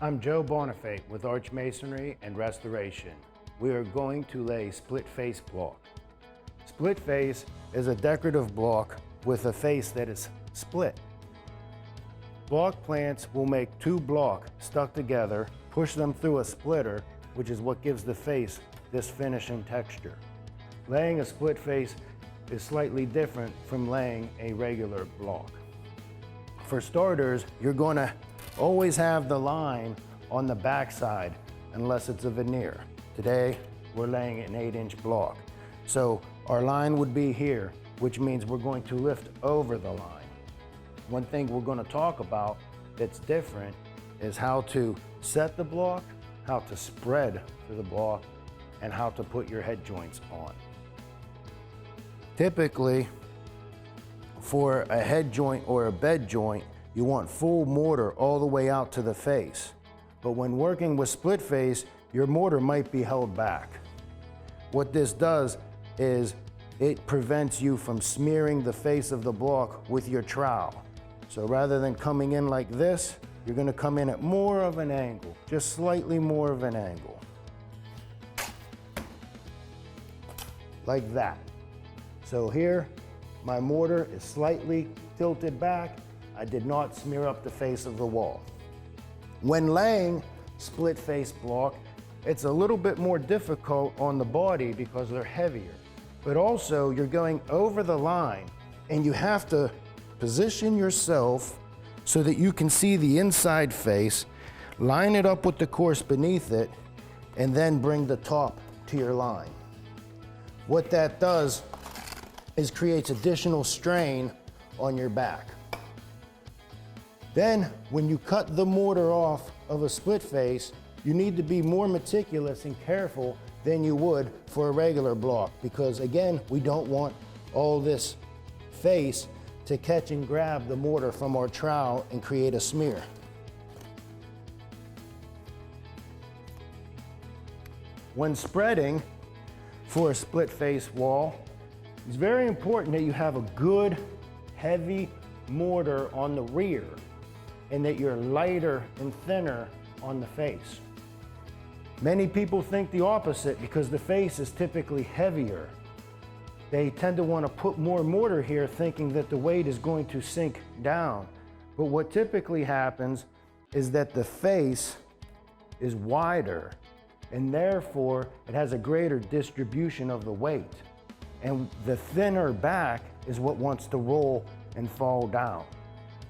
I'm Joe Bonifate with Arch Masonry and Restoration. We are going to lay split face block. Split face is a decorative block with a face that is split. Block plants will make two blocks stuck together, push them through a splitter, which is what gives the face this finishing texture. Laying a split face is slightly different from laying a regular block. For starters, you're going to always have the line on the back side unless it's a veneer. Today, we're laying an 8-inch block. So our line would be here, which means we're going to lift over the line. One thing we're going to talk about that's different is how to set the block, how to spread for the block, and how to put your head joints on. Typically, for a head joint or a bed joint, you want full mortar all the way out to the face. But when working with split face, your mortar might be held back. What this does is it prevents you from smearing the face of the block with your trowel. So rather than coming in like this, you're going to come in at more of an angle, just slightly more of an angle. Like that. So here, my mortar is slightly tilted back. I did not smear up the face of the wall. When laying split face block, it's a little bit more difficult on the body because they're heavier. But also you're going over the line and you have to position yourself so that you can see the inside face, line it up with the course beneath it, and then bring the top to your line. What that does is creates additional strain on your back. Then, when you cut the mortar off of a split face, you need to be more meticulous and careful than you would for a regular block, because again, we don't want all this face to catch and grab the mortar from our trowel and create a smear. When spreading for a split face wall, it's very important that you have a good, heavy mortar on the rear and that you're lighter and thinner on the face. Many people think the opposite because the face is typically heavier. They tend to want to put more mortar here thinking that the weight is going to sink down. But what typically happens is that the face is wider and therefore it has a greater distribution of the weight. And the thinner back is what wants to roll and fall down.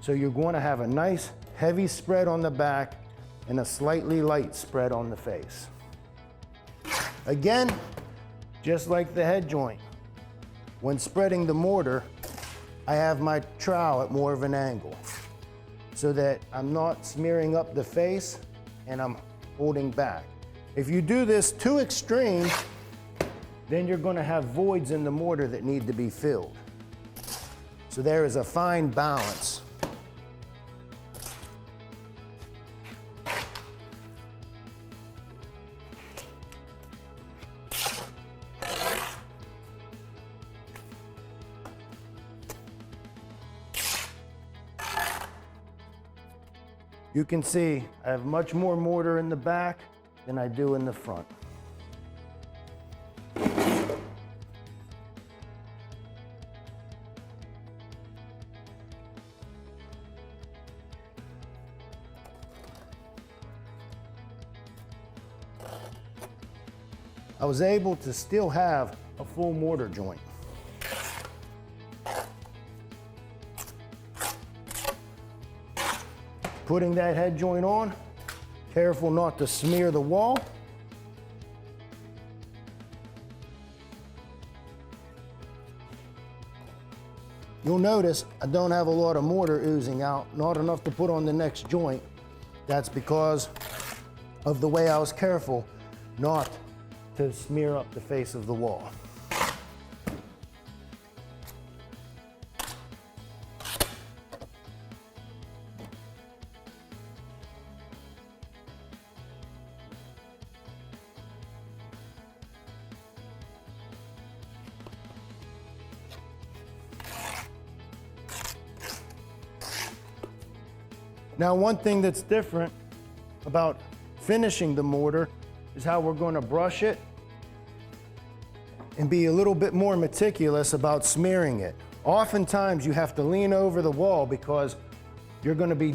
So you're going to have a nice heavy spread on the back and a slightly light spread on the face. Again, just like the head joint, when spreading the mortar, I have my trowel at more of an angle so that I'm not smearing up the face and I'm holding back. If you do this too extreme, then you're going to have voids in the mortar that need to be filled. So there is a fine balance. You can see I have much more mortar in the back than I do in the front. I was able to still have a full mortar joint. Putting that head joint on, careful not to smear the wall. You'll notice I don't have a lot of mortar oozing out, not enough to put on the next joint. That's because of the way I was careful not to smear up the face of the wall. Now, one thing that's different about finishing the mortar is how we're going to brush it and be a little bit more meticulous about smearing it. Oftentimes you have to lean over the wall because you're going to be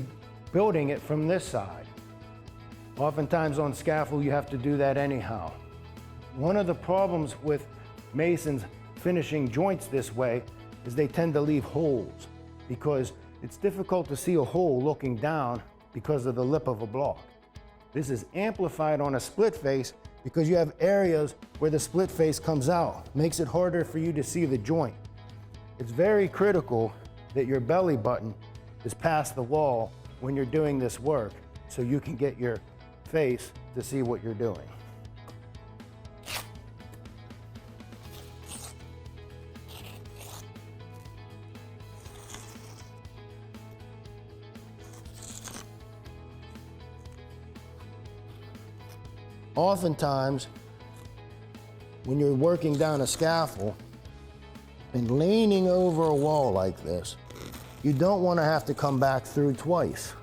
building it from this side. Oftentimes on scaffold you have to do that anyhow. One of the problems with masons finishing joints this way is they tend to leave holes because it's difficult to see a hole looking down because of the lip of a block. This is amplified on a split face because you have areas where the split face comes out. Makes it harder for you to see the joint. It's very critical that your belly button is past the wall when you're doing this work so you can get your face to see what you're doing. Oftentimes, when you're working down a scaffold and leaning over a wall like this, you don't want to have to come back through twice.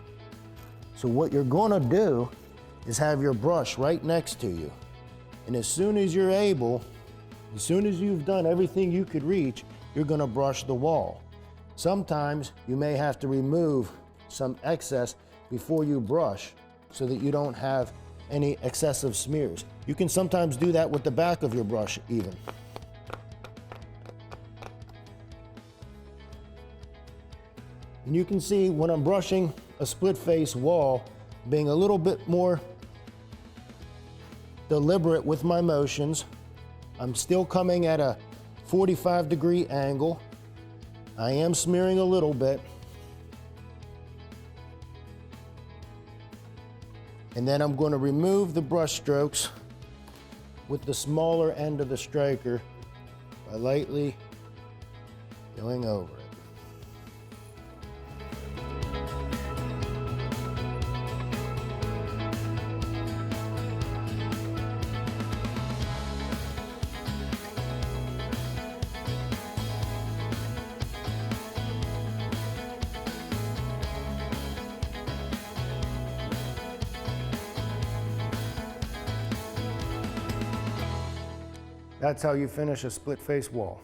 So what you're going to do is have your brush right next to you. And as soon as you're able, as soon as you've done everything you could reach, you're going to brush the wall. Sometimes you may have to remove some excess before you brush so that you don't have any excessive smears. You can sometimes do that with the back of your brush even. And you can see when I'm brushing a split face wall, being a little bit more deliberate with my motions. I'm still coming at a 45-degree angle. I am smearing a little bit. And then I'm going to remove the brush strokes with the smaller end of the striker by lightly going over it. That's how you finish a split face wall.